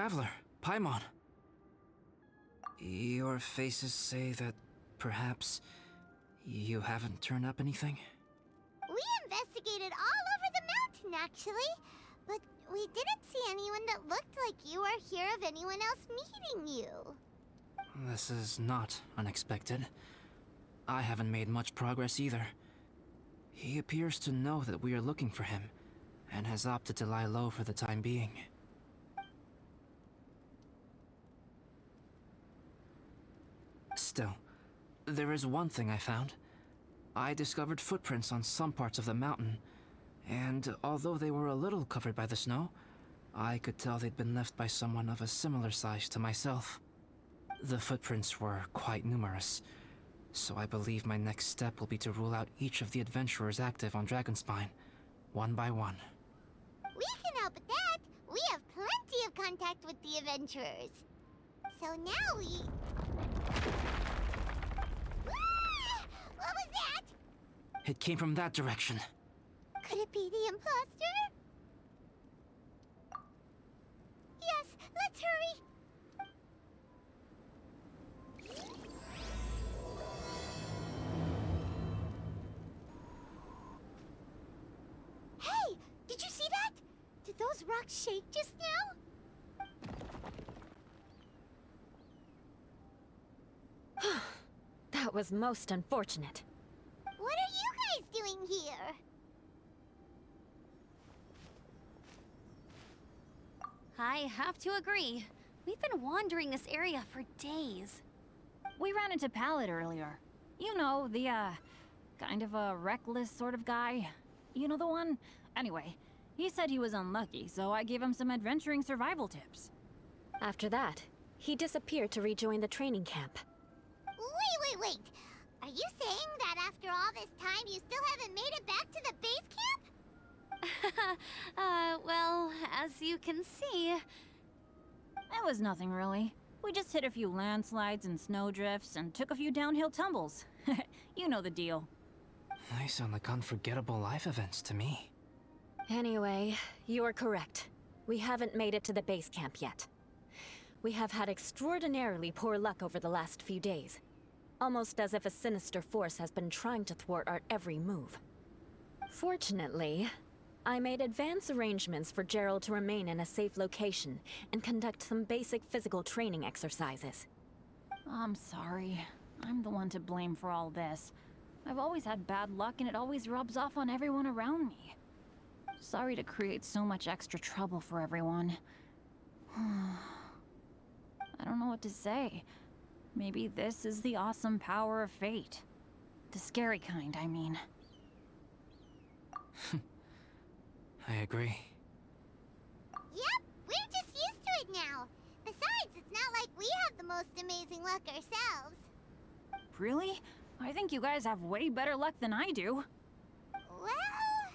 traveler, Paimon. Your faces say that perhaps you haven't turned up anything? We investigated all over the mountain, actually. But we didn't see anyone that looked like you or hear of anyone else meeting you. This is not unexpected. I haven't made much progress either. He appears to know that we are looking for him, and has opted to lie low for the time being. Still, there is one thing I found. I discovered footprints on some parts of the mountain, and although they were a little covered by the snow, I could tell they'd been left by someone of a similar size to myself. The footprints were quite numerous, so I believe my next step will be to rule out each of the adventurers active on Dragonspine, one by one. We can help with that. We have plenty of contact with the adventurers. So now we... What was that? It came from that direction. Could it be the imposter? Yes, let's hurry. Hey, did you see that? Did those rocks shake just now? That was most unfortunate. What are you guys doing here? I have to agree. We've been wandering this area for days. We ran into Pallet earlier. You know, the, kind of a reckless sort of guy. You know the one? Anyway, he said he was unlucky, so I gave him some adventuring survival tips. After that, he disappeared to rejoin the training camp. Wait. Are you saying that after all this time you still haven't made it back to the base camp? Well, as you can see... It was nothing really. We just hit a few landslides and snowdrifts and took a few downhill tumbles. You know the deal. They sound like unforgettable life events to me. Anyway, you're correct. We haven't made it to the base camp yet. We have had extraordinarily poor luck over the last few days. Almost as if a sinister force has been trying to thwart our every move. Fortunately, I made advance arrangements for Gerald to remain in a safe location and conduct some basic physical training exercises. I'm sorry. I'm the one to blame for all this. I've always had bad luck and it always rubs off on everyone around me. Sorry to create so much extra trouble for everyone. I don't know what to say. Maybe this is the awesome power of fate. The scary kind, I mean. I agree. Yep, we're just used to it now. Besides, it's not like we have the most amazing luck ourselves. Really? I think you guys have way better luck than I do. Well,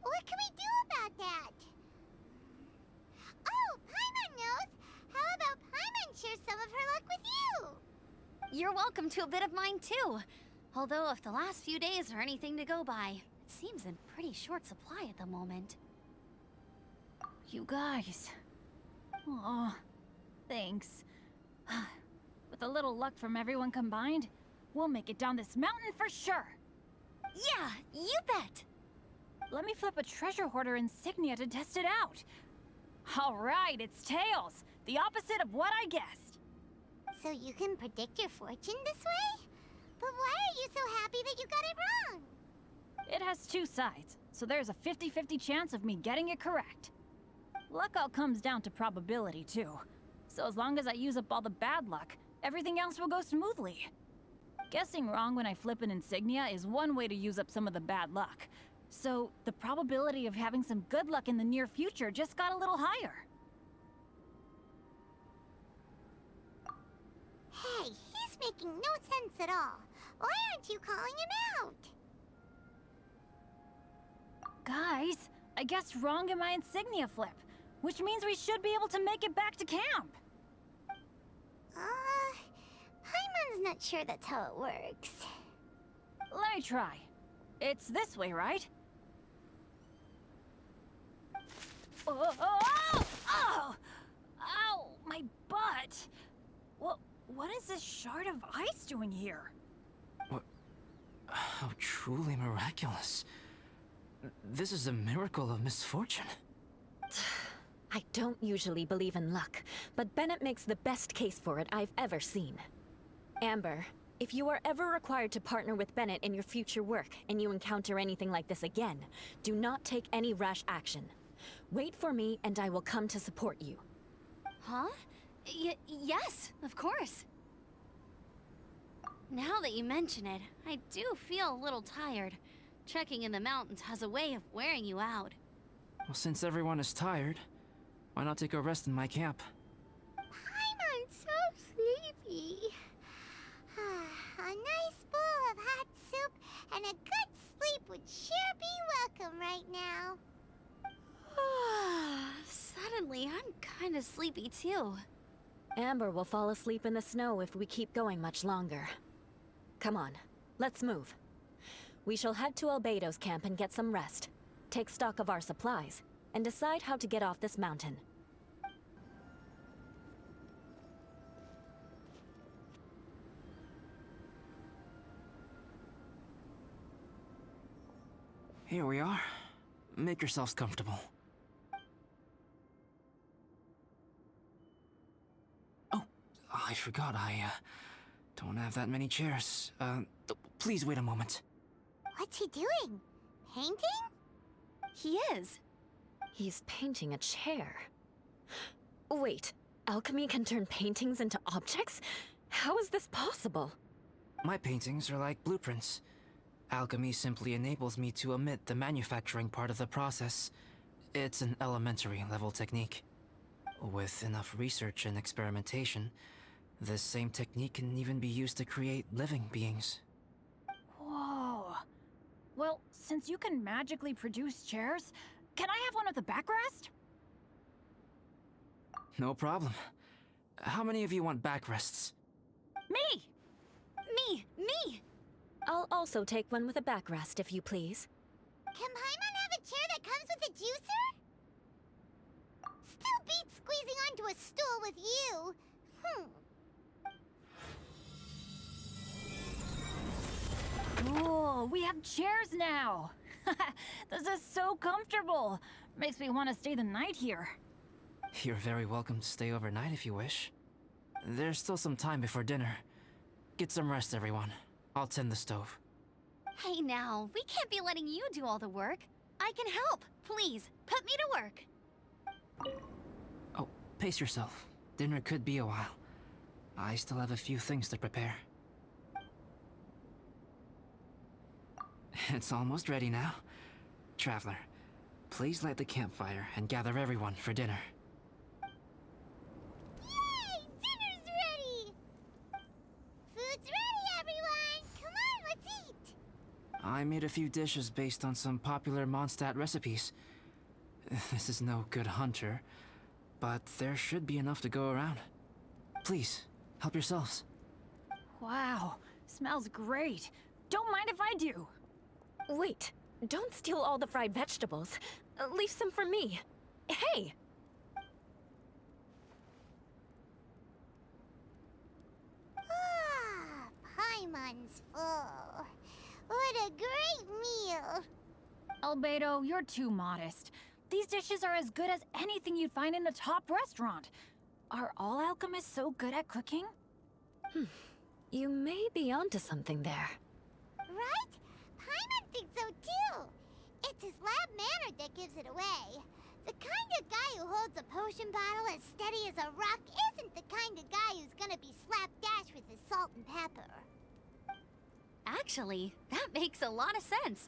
what can we do about that? Oh, Paimon knows! How about Paimon share some of her luck with you? You're welcome to a bit of mine too. Although if the last few days are anything to go by, it seems in pretty short supply at the moment. You guys. Aw, thanks. With a little luck from everyone combined, we'll make it down this mountain for sure. Yeah, you bet! Let me flip a treasure hoarder insignia to test it out. All right, it's tails. The opposite of what I guessed. So you can predict your fortune this way? But why are you so happy that you got it wrong? It has two sides, so there's a 50-50 chance of me getting it correct. Luck all comes down to probability, too. So as long as I use up all the bad luck, everything else will go smoothly. Guessing wrong when I flip an insignia is one way to use up some of the bad luck. So the probability of having some good luck in the near future just got a little higher. Hey, he's making no sense at all. Why aren't you calling him out? Guys, I guessed wrong in my insignia flip, which means we should be able to make it back to camp. Paimon's not sure that's how it works. Let me try. It's this way, right? Oh! Oh! Ow! My butt! What is this shard of ice doing here? How truly miraculous. This is a miracle of misfortune. I don't usually believe in luck, but Bennett makes the best case for it I've ever seen. Amber, if you are ever required to partner with Bennett in your future work and you encounter anything like this again, do not take any rash action. Wait for me and I will come to support you. Huh? Yes, of course. Now that you mention it, I do feel a little tired. Trekking in the mountains has a way of wearing you out. Well, since everyone is tired, why not take a rest in my camp? I'm so sleepy. A nice bowl of hot soup and a good sleep would sure be welcome right now. Suddenly, I'm kind of sleepy too. Amber will fall asleep in the snow if we keep going much longer. Come on, let's move. We shall head to Albedo's camp and get some rest, take stock of our supplies, and decide how to get off this mountain. Here we are. Make yourselves comfortable. Oh, I forgot I don't have that many chairs. Please wait a moment. What's he doing? Painting? He is. He's painting a chair. Wait, alchemy can turn paintings into objects? How is this possible? My paintings are like blueprints. Alchemy simply enables me to omit the manufacturing part of the process. It's an elementary level technique. With enough research and experimentation, this same technique can even be used to create living beings. Whoa. Well, since you can magically produce chairs, can I have one with a backrest? No problem. How many of you want backrests? Me! Me! I'll also take one with a backrest, if you please. Can Paimon have a chair that comes with a juicer? Still beats squeezing onto a stool with you. Cool, we have chairs now! This is so comfortable! Makes me want to stay the night here. You're very welcome to stay overnight if you wish. There's still some time before dinner. Get some rest, everyone. I'll tend the stove. Hey now, we can't be letting you do all the work. I can help. Please, put me to work. Oh, pace yourself. Dinner could be a while. I still have a few things to prepare. It's almost ready now. Traveler, please light the campfire and gather everyone for dinner. Yay! Dinner's ready! Food's ready, everyone! Come on, let's eat! I made a few dishes based on some popular Mondstadt recipes. This is no good hunter, but there should be enough to go around. Please, help yourselves. Wow, smells great. Don't mind if I do. Wait, don't steal all the fried vegetables. Leave some for me. Hey! Paimon's full. What a great meal! Albedo, you're too modest. These dishes are as good as anything you'd find in a top restaurant. Are all alchemists so good at cooking? You may be onto something there. Right? Paimon thinks so too. It's his lab manner that gives it away. The kind of guy who holds a potion bottle as steady as a rock isn't the kind of guy who's gonna be slapdash with his salt and pepper. Actually, that makes a lot of sense.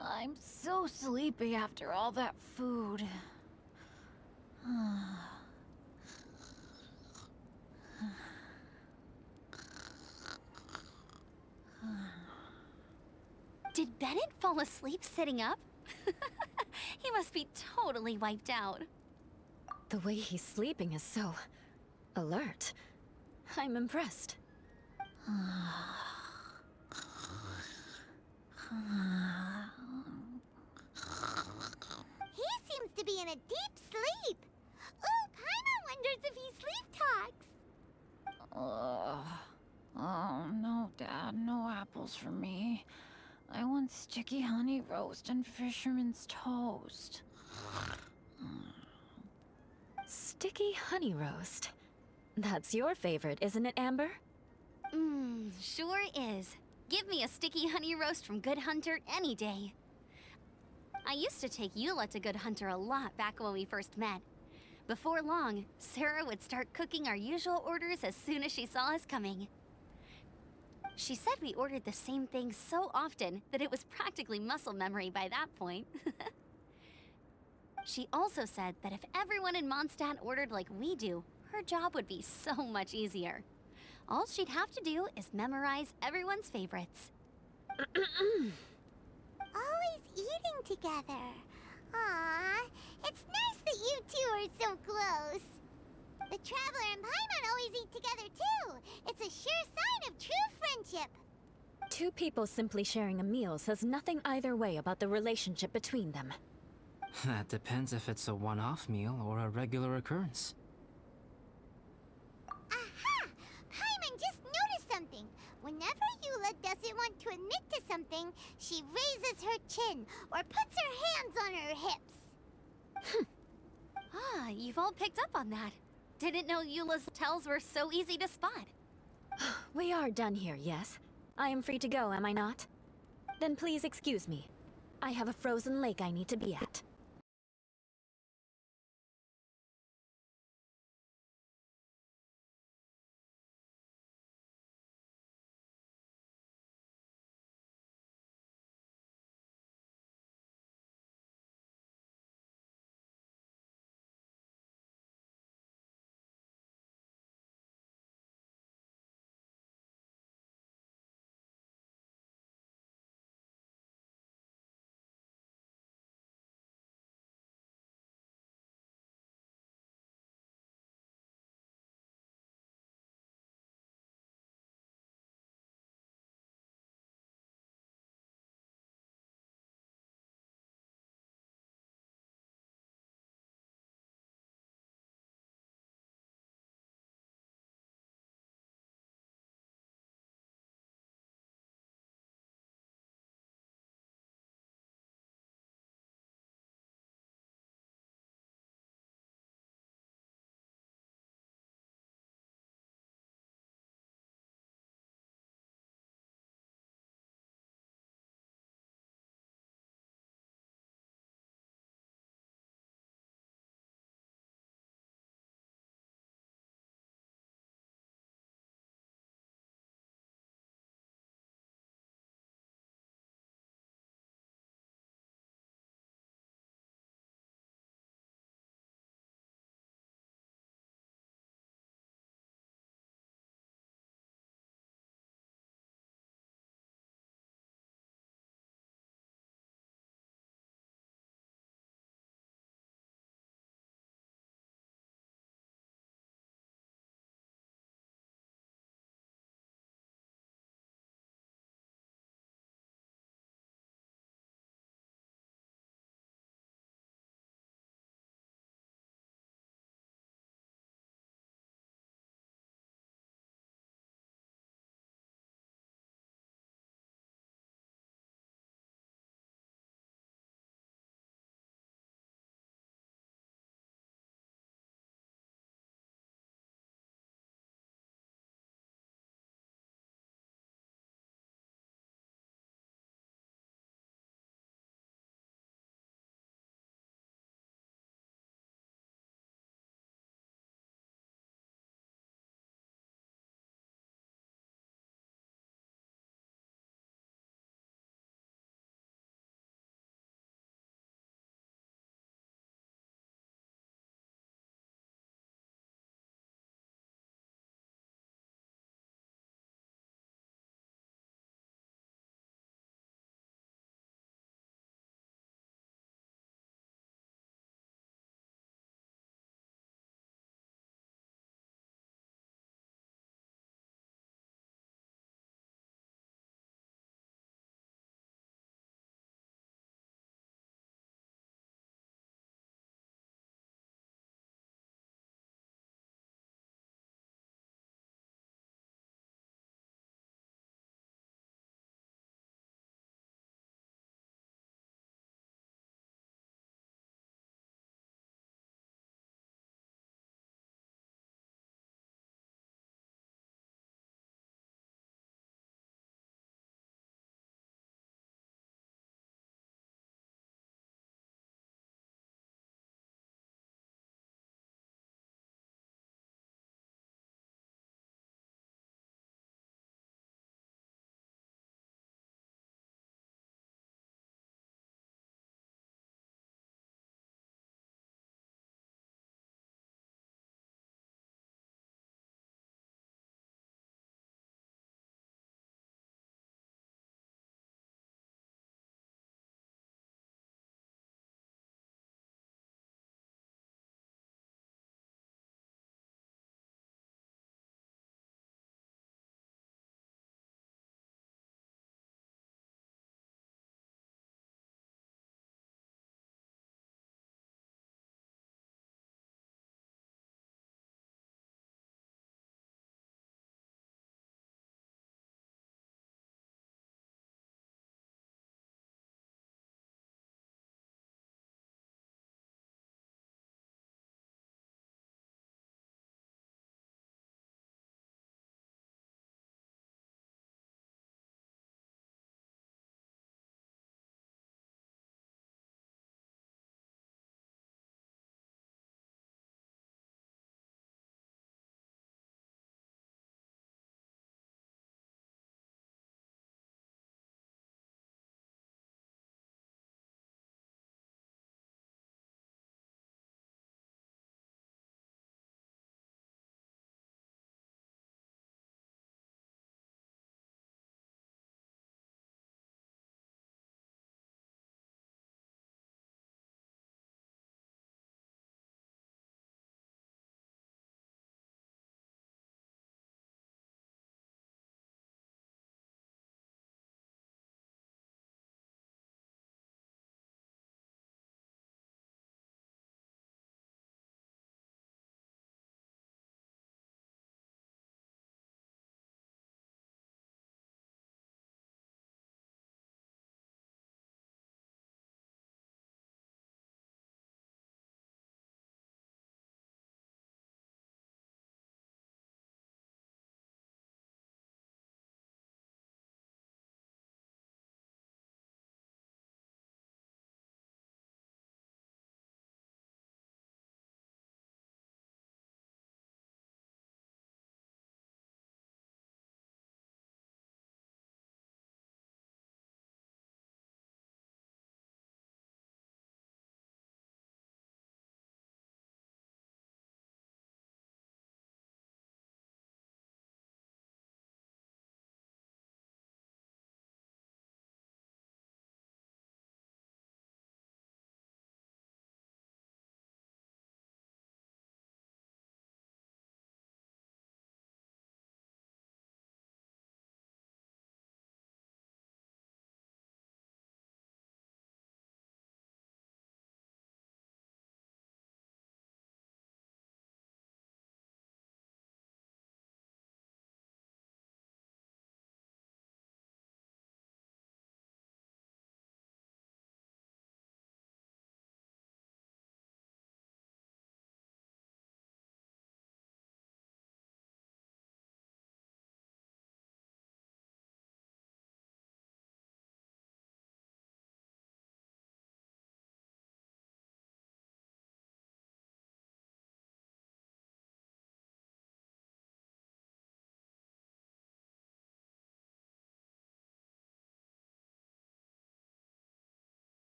I'm so sleepy after all that food. Did Bennett fall asleep sitting up? He must be totally wiped out. The way he's sleeping is so alert. I'm impressed. He seems to be in a deep sleep. Ooh, Paimon wonders if he sleep talks. Oh, no, Dad, no apples for me. I want sticky honey roast and fisherman's toast. Sticky honey roast. That's your favorite, isn't it, Amber? Sure is. Give me a sticky honey roast from Good Hunter any day. I used to take Eula to Good Hunter a lot back when we first met. Before long, Sarah would start cooking our usual orders as soon as she saw us coming. She said we ordered the same thing so often that it was practically muscle memory by that point. She also said that if everyone in Mondstadt ordered like we do, her job would be so much easier. All she'd have to do is memorize everyone's favorites. Always eating together. Aww, it's nice that you two are so close. The Traveler and Paimon always eat together too. It's a sure sign of true friendship. Two people simply sharing a meal says nothing either way about the relationship between them. That depends if it's a one-off meal or a regular occurrence. Aha! Paimon just noticed something. Whenever Eula doesn't want to admit to something, she raises her chin or puts her hands on her hips. Ah, you've all picked up on that. Didn't know Eula's tells were so easy to spot. We are done here, yes? I am free to go, am I not? Then please excuse me. I have a frozen lake I need to be at.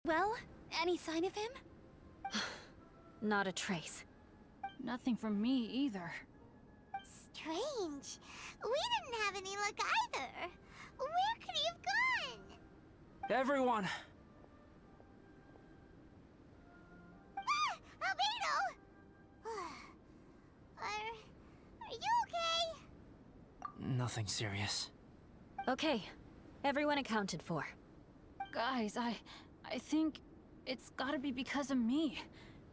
Well, any sign of him? Not a trace. Nothing from me either. Strange. We didn't have any luck either. Where could he have gone? Everyone! Ah! Albedo! Are you okay? Nothing serious. Okay, everyone accounted for. Guys, I think it's gotta be because of me.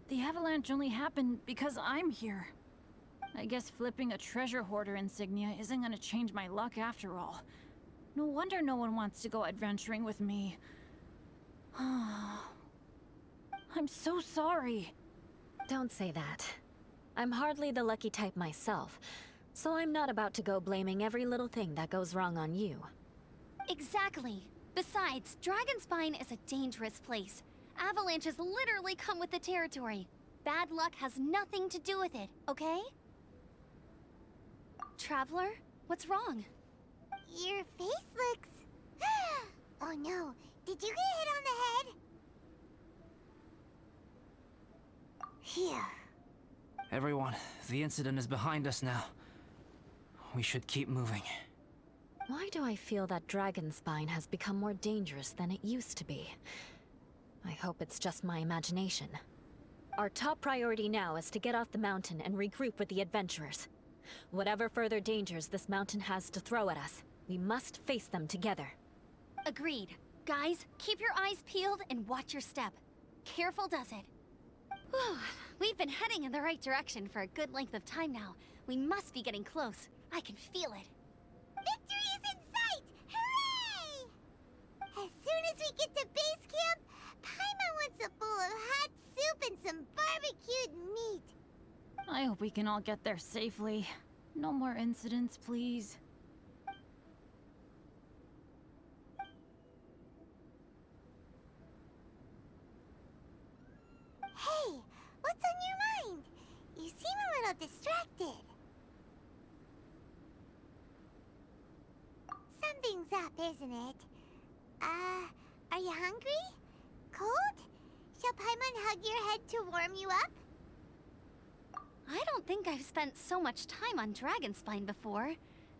The avalanche only happened because I'm here. I guess flipping a treasure hoarder insignia isn't gonna change my luck after all. No wonder no one wants to go adventuring with me. I'm so sorry. Don't say that. I'm hardly the lucky type myself, so I'm not about to go blaming every little thing that goes wrong on you. Exactly. Besides, Dragonspine is a dangerous place. Avalanches literally come with the territory. Bad luck has nothing to do with it, okay? Traveler, what's wrong? Your face looks... Oh no, did you get hit on the head? Here. Everyone, the incident is behind us now. We should keep moving. Why do I feel that Dragonspine has become more dangerous than it used to be? I hope it's just my imagination. Our top priority now is to get off the mountain and regroup with the adventurers. Whatever further dangers this mountain has to throw at us, we must face them together. Agreed. Guys, keep your eyes peeled and watch your step. Careful does it. Whew, we've been heading in the right direction for a good length of time now. We must be getting close. I can feel it. Victory is in sight! Hooray! As soon as we get to base camp, Paimon wants a bowl of hot soup and some barbecued meat. I hope we can all get there safely. No more incidents, please. Hey, what's on your mind? You seem a little distracted. Something's up, isn't it? Are you hungry? Cold? Shall Paimon hug your head to warm you up? I don't think I've spent so much time on Dragonspine before.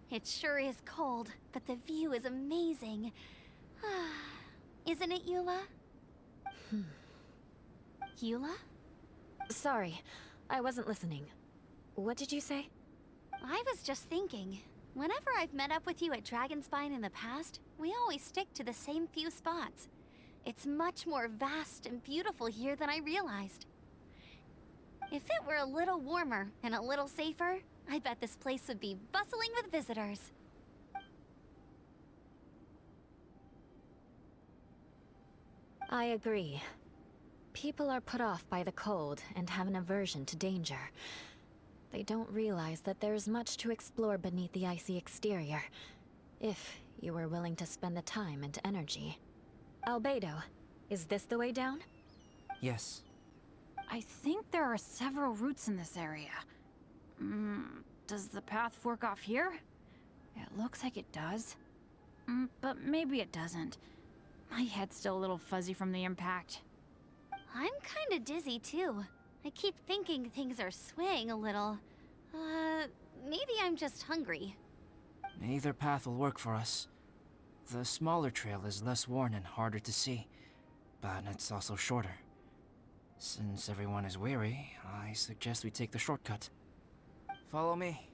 It sure is cold, but the view is amazing. Isn't it, Eula? Eula? Sorry, I wasn't listening. What did you say? I was just thinking. Whenever I've met up with you at Dragonspine in the past, we always stick to the same few spots. It's much more vast and beautiful here than I realized. If it were a little warmer and a little safer, I bet this place would be bustling with visitors. I agree. People are put off by the cold and have an aversion to danger. They don't realize that there's much to explore beneath the icy exterior, if you were willing to spend the time and energy. Albedo, is this the way down? Yes. I think there are several routes in this area. Does the path fork off here? It looks like it does. But maybe it doesn't. My head's still a little fuzzy from the impact. I'm kinda dizzy too. I keep thinking things are swaying a little. Maybe I'm just hungry. Either path will work for us. The smaller trail is less worn and harder to see, but it's also shorter. Since everyone is weary, I suggest we take the shortcut. Follow me.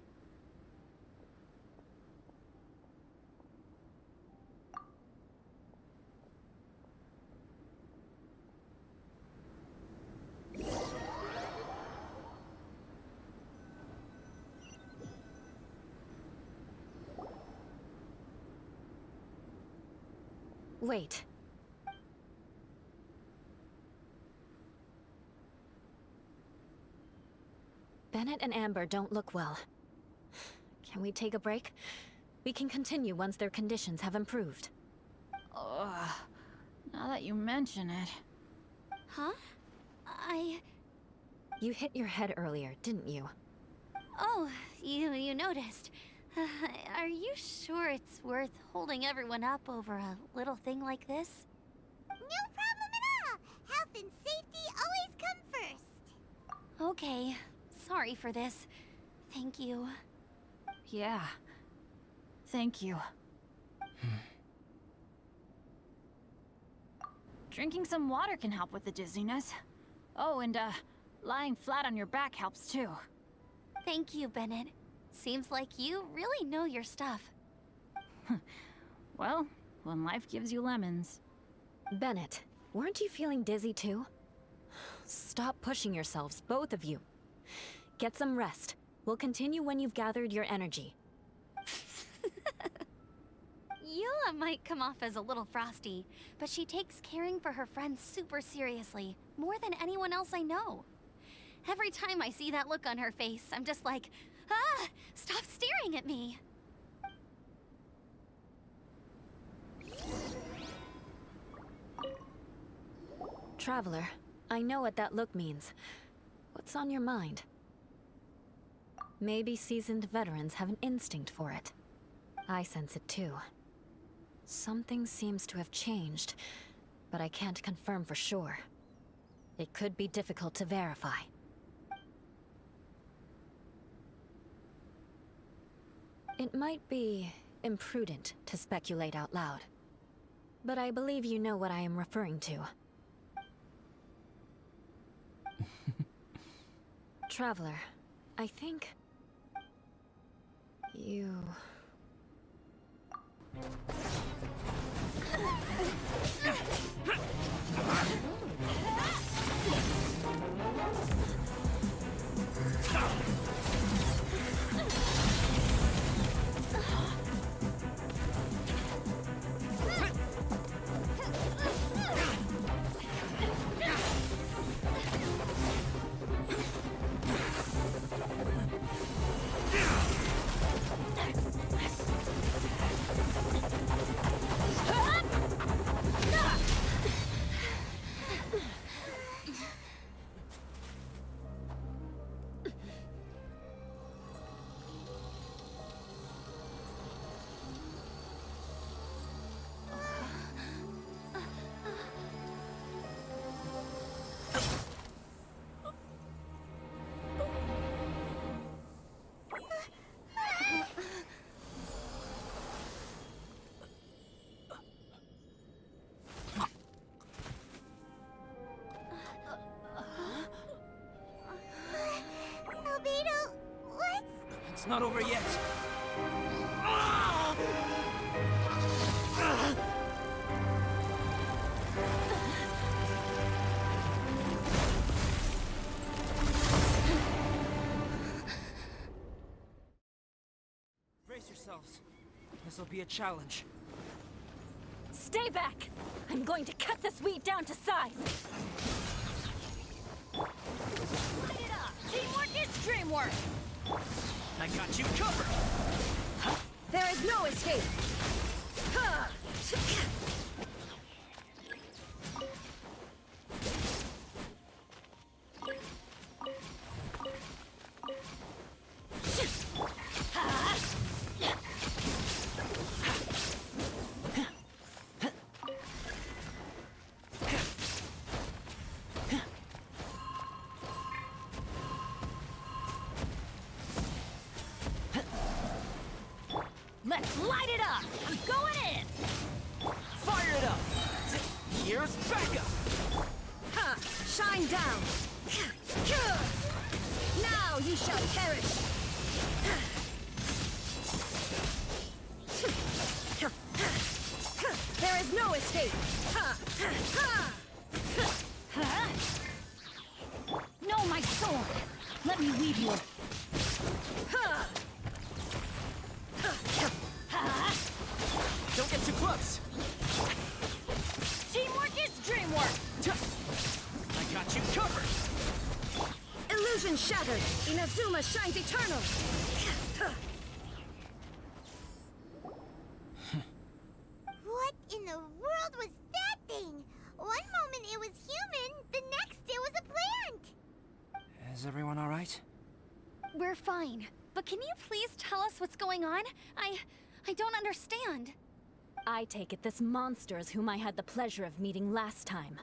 Wait. Bennett and Amber don't look well. Can we take a break? We can continue once their conditions have improved. Ugh. Now that you mention it. Huh? You hit your head earlier, didn't you? Oh, you noticed. Are you sure it's worth holding everyone up over a little thing like this? No problem at all! Okay, sorry for this. Thank you. Yeah. Thank you. Drinking some water can help with the dizziness. Oh, and lying flat on your back helps too. Thank you, Bennett. Seems like you really know your stuff. Well, when life gives you lemons. Bennett, weren't you feeling dizzy too? Stop pushing yourselves, both of you. Get some rest. We'll continue when you've gathered your energy. Eula might come off as a little frosty, but she takes caring for her friends super seriously, more than anyone else I know. Every time I see that look on her face, I'm just like, ah, stop staring at me. Traveler, I know what that look means. What's on your mind? Maybe seasoned veterans have an instinct for it. I sense it too. Something seems to have changed, but I can't confirm for sure. It could be difficult to verify. It might be imprudent to speculate out loud, but I believe you know what I am referring to. Traveler, I think... you... Albedo, what's... It's not over yet. Brace yourselves. This'll be a challenge. Stay back! I'm going to cut this weed down to size! Light it up! Teamwork is dreamwork! I got you covered! There is no escape! Let's light it up! I'm going in! Fire it up! Here's backup! Ha! Shine down! Now you shall perish! There is no escape! No, my sword! Let me weave you. Don't get too close! Teamwork is dreamwork! I got you covered! Illusion shattered! Inazuma shines eternal! What in the world was that thing? One moment it was human, the next it was a plant! Is everyone alright? We're fine, but can you please tell us what's going on? I don't understand. I take it this monster is whom I had the pleasure of meeting last time.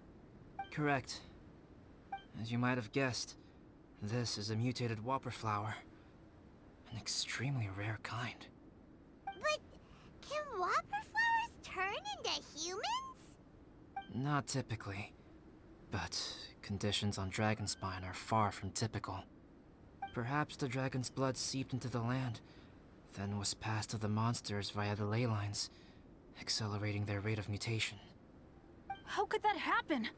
Correct. As you might have guessed, This is a mutated whopper flower. An extremely rare kind. But can whopper flowers turn into humans? Not typically. But conditions on Dragonspine are far from typical. Perhaps the dragon's blood seeped into the land, then was passed to the monsters via the ley lines, accelerating their rate of mutation. How could that happen?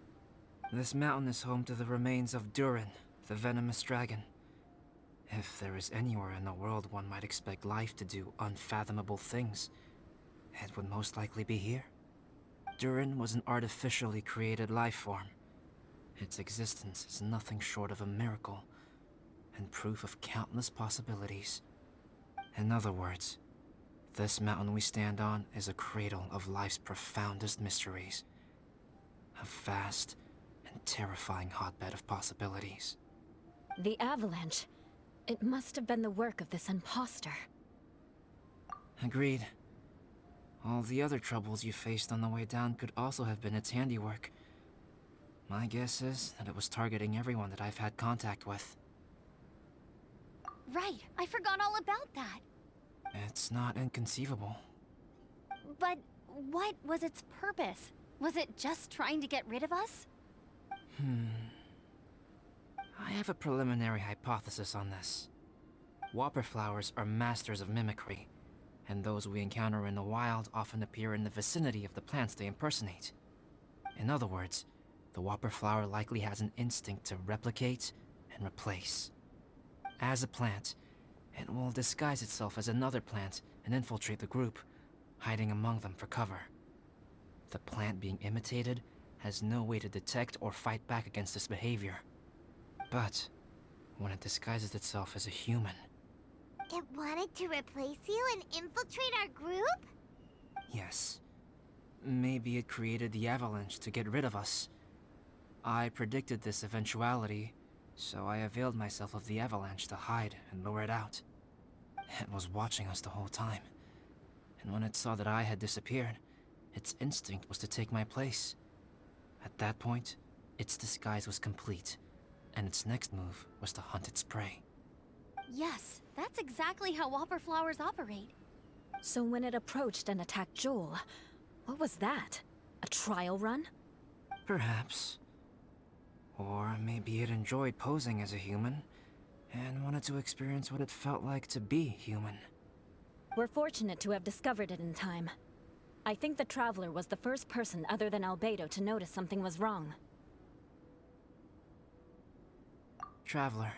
This mountain is home to the remains of Durin, the venomous dragon. If there is anywhere in the world one might expect life to do unfathomable things, it would most likely be here. Durin was an artificially created life form. Its existence is nothing short of a miracle, and proof of countless possibilities. In other words, this mountain we stand on is a cradle of life's profoundest mysteries. A vast and terrifying hotbed of possibilities. The avalanche. It must have been the work of this imposter. Agreed. All the other troubles you faced on the way down could also have been its handiwork. My guess is that it was targeting everyone that I've had contact with. Right, I forgot all about that. It's not inconceivable. But what was its purpose? Was it just trying to get rid of us? I have a preliminary hypothesis on this. Whopper flowers are masters of mimicry, and those we encounter in the wild often appear in the vicinity of the plants they impersonate. In other words, the whopper flower likely has an instinct to replicate and replace. As a plant, it will disguise itself as another plant and infiltrate the group, hiding among them for cover. The plant being imitated has no way to detect or fight back against this behavior. But when it disguises itself as a human... It wanted to replace you and infiltrate our group? Yes. Maybe it created the avalanche to get rid of us. I predicted this eventuality, so I availed myself of the avalanche to hide and lure it out. It was watching us the whole time, and when it saw that I had disappeared, its instinct was to take my place. At that point, its disguise was complete, and its next move was to hunt its prey. Yes, that's exactly how whopper flowers operate. So when it approached and attacked Joel, what was that? A trial run? Perhaps. Or maybe it enjoyed posing as a human, and wanted to experience what it felt like to be human. We're fortunate to have discovered it in time. I think the Traveler was the first person other than Albedo to notice something was wrong. Traveler,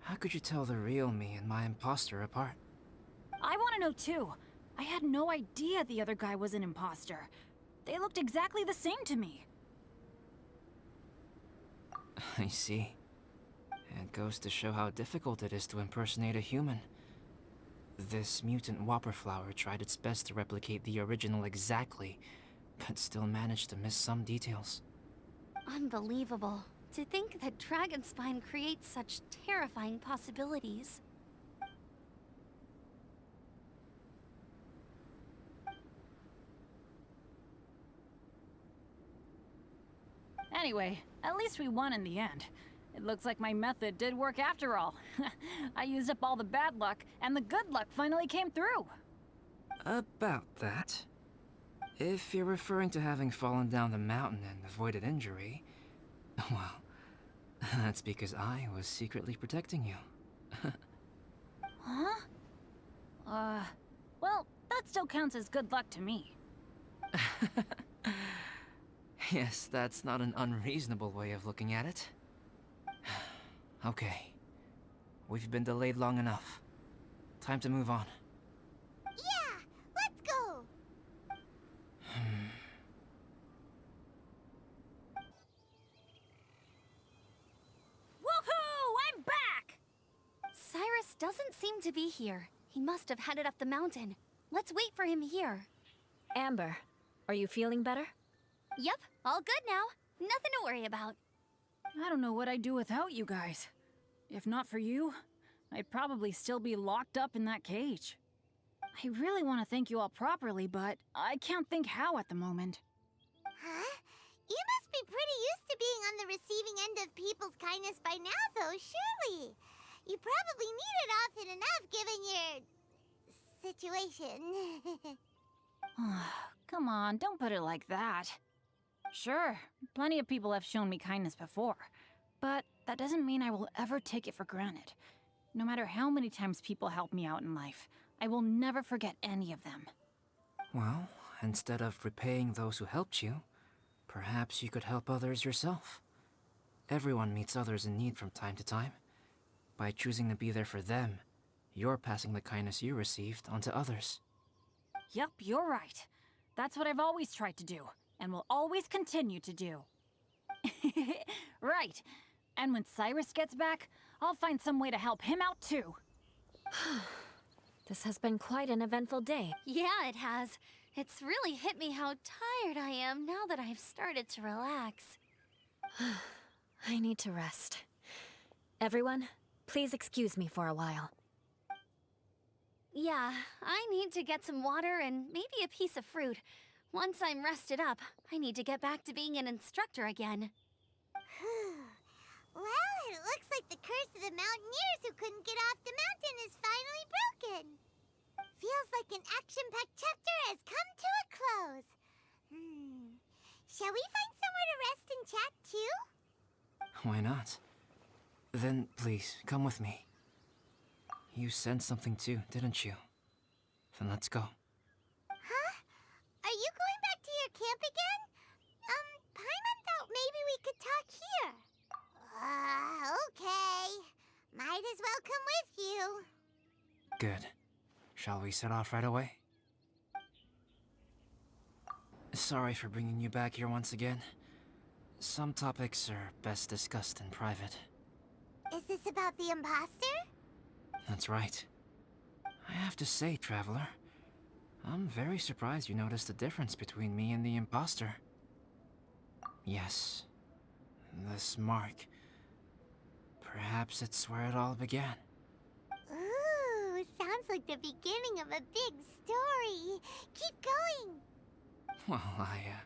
how could you tell the real me and my imposter apart? I want to know too. I had no idea the other guy was an imposter. They looked exactly the same to me. I see. It goes to show how difficult it is to impersonate a human. This mutant whopper flower tried its best to replicate the original exactly, but still managed to miss some details. Unbelievable. To think that Dragonspine creates such terrifying possibilities. Anyway, at least we won in the end. It looks like my method did work after all. I used up all the bad luck, and the good luck finally came through. About that. If you're referring to having fallen down the mountain and avoided injury, well, that's because I was secretly protecting you. Huh? Well, that still counts as good luck to me. Yes, that's not an unreasonable way of looking at it. Okay. We've been delayed long enough. Time to move on. Yeah, let's go! Woohoo! I'm back! Cyrus doesn't seem to be here. He must have headed up the mountain. Let's wait for him here. Amber, are you feeling better? Yep, all good now. Nothing to worry about. I don't know what I'd do without you guys. If not for you, I'd probably still be locked up in that cage. I really want to thank you all properly, but I can't think how at the moment. Huh? You must be pretty used to being on the receiving end of people's kindness by now, though, surely. You probably need it often enough given your situation. Come on, don't put it like that. Sure, plenty of people have shown me kindness before, but that doesn't mean I will ever take it for granted. No matter how many times people help me out in life, I will never forget any of them. Well, instead of repaying those who helped you, perhaps you could help others yourself. Everyone meets others in need from time to time. By choosing to be there for them, you're passing the kindness you received on to others. Yep, you're right. That's what I've always tried to do, and will always continue to do. Right. And when Cyrus gets back, I'll find some way to help him out too. This has been quite an eventful day. Yeah, it has. It's really hit me how tired I am now that I've started to relax. I need to rest. Everyone, please excuse me for a while. Yeah, I need to get some water and maybe a piece of fruit. Once I'm rested up, I need to get back to being an instructor again. Well, it looks like the curse of the mountaineers who couldn't get off the mountain is finally broken. Feels like an action-packed chapter has come to a close. Shall we find somewhere to rest and chat too? Why not? Then, please, come with me. You sensed something too, didn't you? Then let's go. Huh? Are you going back to your camp again? Paimon thought maybe we could talk here. Okay. Might as well come with you. Good. Shall we set off right away? Sorry for bringing you back here once again. Some topics are best discussed in private. Is this about the imposter? That's right. I have to say, Traveler, I'm very surprised you noticed the difference between me and the imposter. Yes, this mark. Perhaps it's where it all began. Ooh, sounds like the beginning of a big story. Keep going. Well, I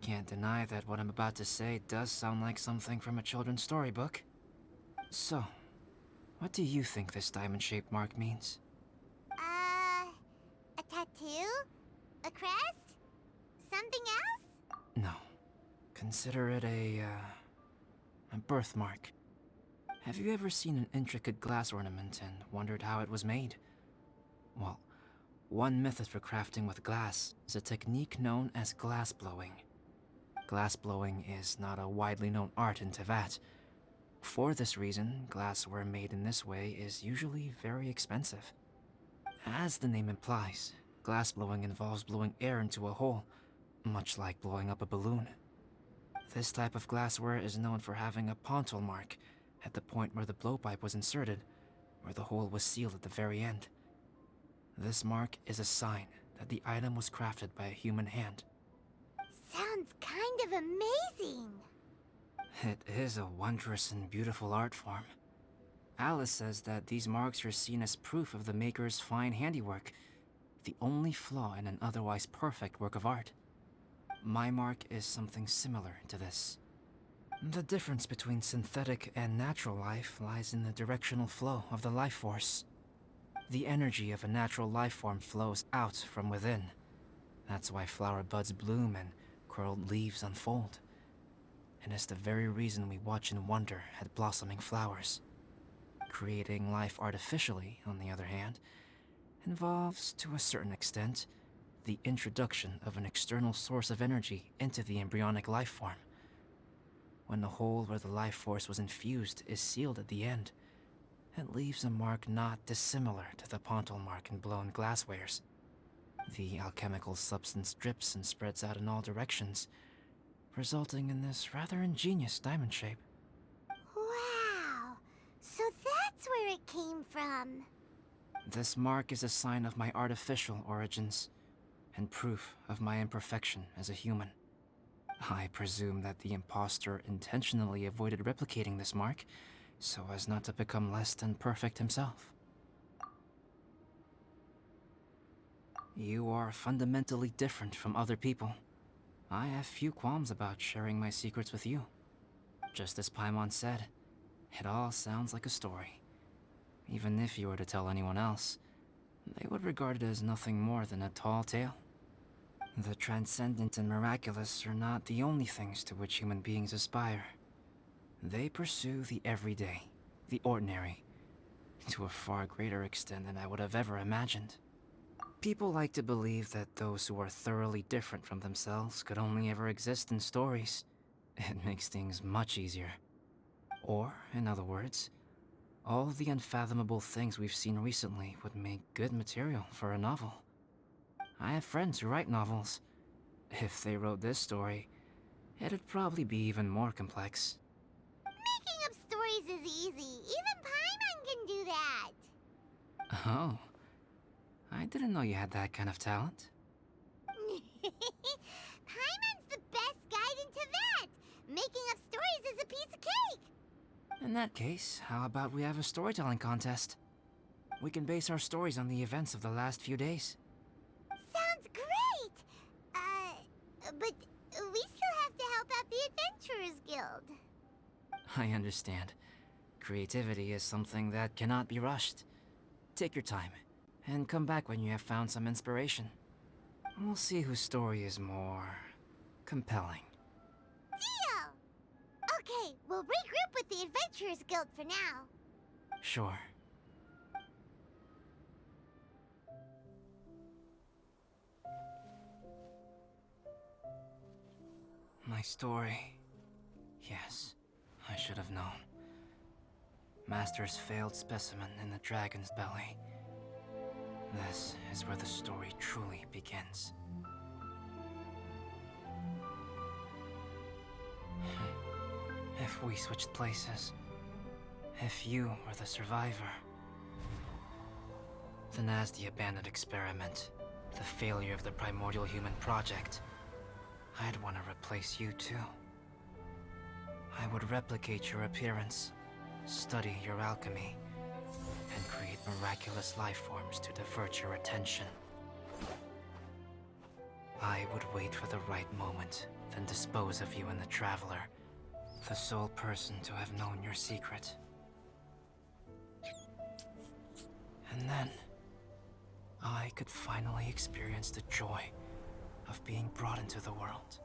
can't deny that what I'm about to say does sound like something from a children's storybook. So, what do you think this diamond-shaped mark means? A tattoo? A crest? Something else? No. Consider it a birthmark. Have you ever seen an intricate glass ornament and wondered how it was made? Well, one method for crafting with glass is a technique known as glass blowing. Glass blowing is not a widely known art in Teyvat. For this reason, glassware made in this way is usually very expensive. As the name implies, glass blowing involves blowing air into a hole, much like blowing up a balloon. This type of glassware is known for having a pontal mark at the point where the blowpipe was inserted, where the hole was sealed at the very end. This mark is a sign that the item was crafted by a human hand. Sounds kind of amazing. It is a wondrous and beautiful art form. Alice says that these marks are seen as proof of the maker's fine handiwork, the only flaw in an otherwise perfect work of art. My mark is something similar to this. The difference between synthetic and natural life lies in the directional flow of the life force. The energy of a natural life form flows out from within. That's why flower buds bloom and curled leaves unfold. And it's the very reason we watch and wonder at blossoming flowers. Creating life artificially, on the other hand, involves, to a certain extent, the introduction of an external source of energy into the embryonic life form. When the hole where the life force was infused is sealed at the end, it leaves a mark not dissimilar to the pontal mark in blown glasswares. The alchemical substance drips and spreads out in all directions, resulting in this rather ingenious diamond shape. Wow. So that's where it came from. This mark is a sign of my artificial origins, and proof of my imperfection as a human. I presume that the imposter intentionally avoided replicating this mark, so as not to become less than perfect himself. You are fundamentally different from other people. I have few qualms about sharing my secrets with you. Just as Paimon said, it all sounds like a story. Even if you were to tell anyone else, they would regard it as nothing more than a tall tale. The transcendent and miraculous are not the only things to which human beings aspire. They pursue the everyday, the ordinary, to a far greater extent than I would have ever imagined. People like to believe that those who are thoroughly different from themselves could only ever exist in stories. It makes things much easier. Or, in other words, all the unfathomable things we've seen recently would make good material for a novel. I have friends who write novels. If they wrote this story, it'd probably be even more complex. Making up stories is easy. Even Paimon can do that. Oh. I didn't know you had that kind of talent. Paimon's the best guide into that. Making up stories is a piece of cake. In that case, how about we have a storytelling contest? We can base our stories on the events of the last few days. Sounds great! But we still have to help out the Adventurers Guild. I understand. Creativity is something that cannot be rushed. Take your time, and come back when you have found some inspiration. We'll see whose story is more compelling. Deal! Okay, we'll regroup with the Adventurers Guild for now. Sure. My story. Yes, I should have known. Master's failed specimen in the dragon's belly. This is where the story truly begins. If we switched places, if you were the survivor, then as the abandoned experiment, the failure of the primordial human project, I'd want to replace you too. I would replicate your appearance, study your alchemy, and create miraculous life forms to divert your attention. I would wait for the right moment, then dispose of you in the Traveler, the sole person to have known your secret. And then, I could finally experience the joy of being brought into the world.